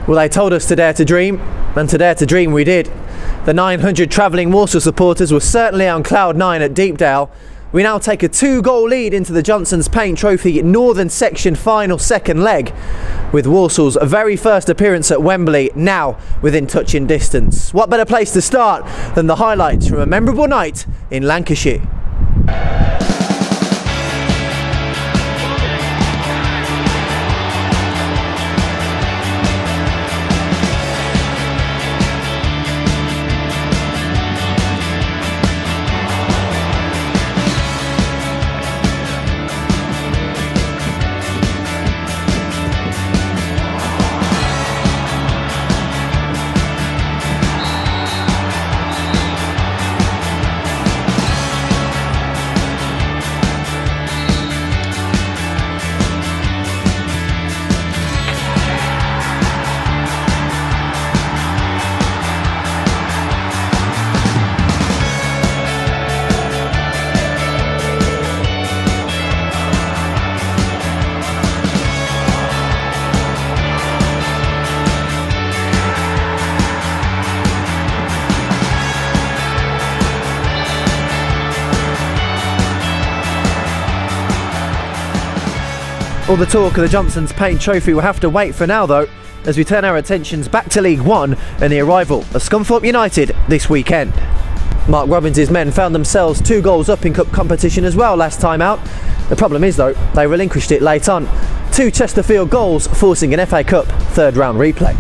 Well, they told us to dare to dream, and to dare to dream we did. The 900 travelling Walsall supporters were certainly on cloud 9 at Deepdale. We now take a 2-goal lead into the Johnson's Paint Trophy Northern Section final second leg, with Walsall's very first appearance at Wembley now within touching distance. What better place to start than the highlights from a memorable night in Lancashire? All the talk of the Johnson's Paint Trophy will have to wait for now though, as we turn our attentions back to League One and the arrival of Scunthorpe United this weekend. Mark Robins' men found themselves 2 goals up in cup competition as well last time out. The problem is though, they relinquished it late on. 2 Chesterfield goals forcing an FA Cup third round replay.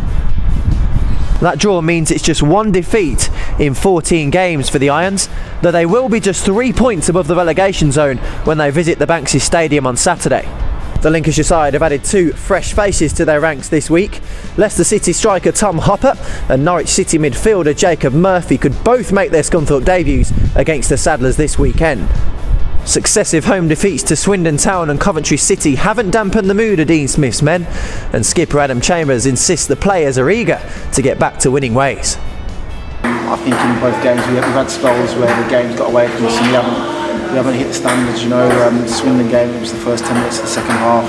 That draw means it's just 1 defeat in 14 games for the Irons, though they will be just 3 points above the relegation zone when they visit the Banksy Stadium on Saturday. The Lincolnshire side have added 2 fresh faces to their ranks this week. Leicester City striker Tom Hopper and Norwich City midfielder Jacob Murphy could both make their Scunthorpe debuts against the Saddlers this weekend. Successive home defeats to Swindon Town and Coventry City haven't dampened the mood of Dean Smith's men, and skipper Adam Chambers insists the players are eager to get back to winning ways. I think in both games we've had spells where the game's got away from us and we haven't hit the standards, you know. The Swindon game, it was the first 10 minutes of the second half.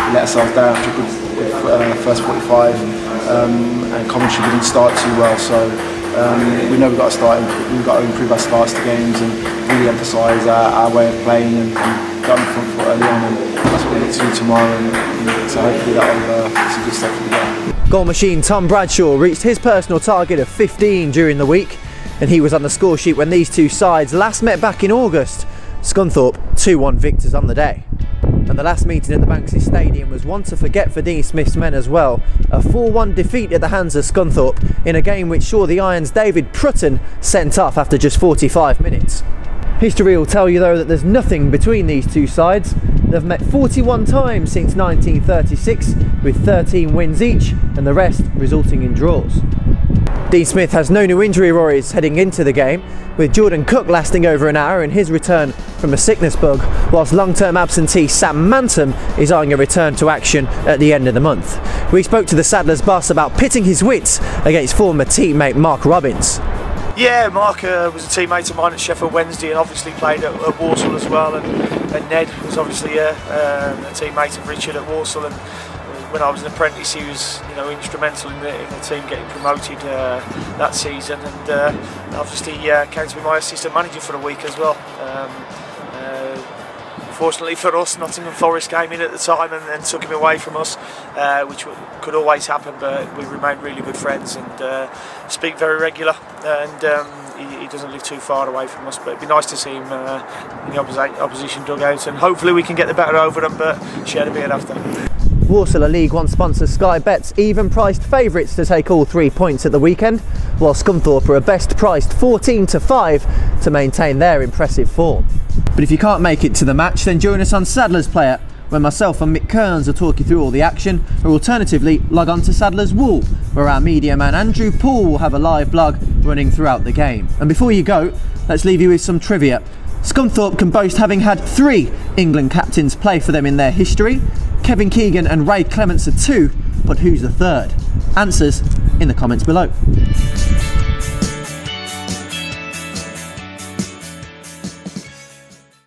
We let ourselves down after a good first 45, and Coventry didn't start too well. So we know we've got to improve our starts to games and really emphasise our way of playing and get on the front foot early on. And that's what we look to do tomorrow. And so hopefully that's a good step for the game. Goal machine Tom Bradshaw reached his personal target of 15 during the week, and he was on the score sheet when these two sides last met back in August. Scunthorpe 2-1 victors on the day. And the last meeting at the Banksy Stadium was one to forget for Dean Smith's men as well. A 4-1 defeat at the hands of Scunthorpe in a game which saw the Irons' David Prutton sent off after just 45 minutes. History will tell you though that there's nothing between these two sides. They've met 41 times since 1936 with 13 wins each and the rest resulting in draws. Dean Smith has no new injury worries heading into the game, with Jordan Cook lasting over an hour in his return from a sickness bug, whilst long-term absentee Sam Manton is eyeing a return to action at the end of the month. We spoke to the Saddlers boss about pitting his wits against former teammate Mark Robins. Yeah, Mark was a teammate of mine at Sheffield Wednesday and obviously played at Walsall as well, and Ned was obviously a teammate of Richard at Walsall, and when I was an apprentice he was instrumental in the team getting promoted that season, and obviously came to be my assistant manager for a week as well. Fortunately for us, Nottingham Forest came in at the time and took him away from us, which could always happen, but we remained really good friends and speak very regular, and he doesn't live too far away from us, but it'd be nice to see him in the opposition dugout, and hopefully we can get the better over them, but share a beer after. Walsall, a League One sponsor, Sky Bet's even priced favourites to take all 3 points at the weekend, while Scunthorpe are a best priced 14-5 to maintain their impressive form. But if you can't make it to the match, then join us on Saddlers Player, where myself and Mick Kearns will talk you through all the action, or alternatively log on to Saddlers Wool, where our media man Andrew Paul will have a live blog running throughout the game. And before you go, let's leave you with some trivia. Scunthorpe can boast having had 3 England captains play for them in their history. Kevin Keegan and Ray Clements are 2, but who's the 3rd? Answers in the comments below.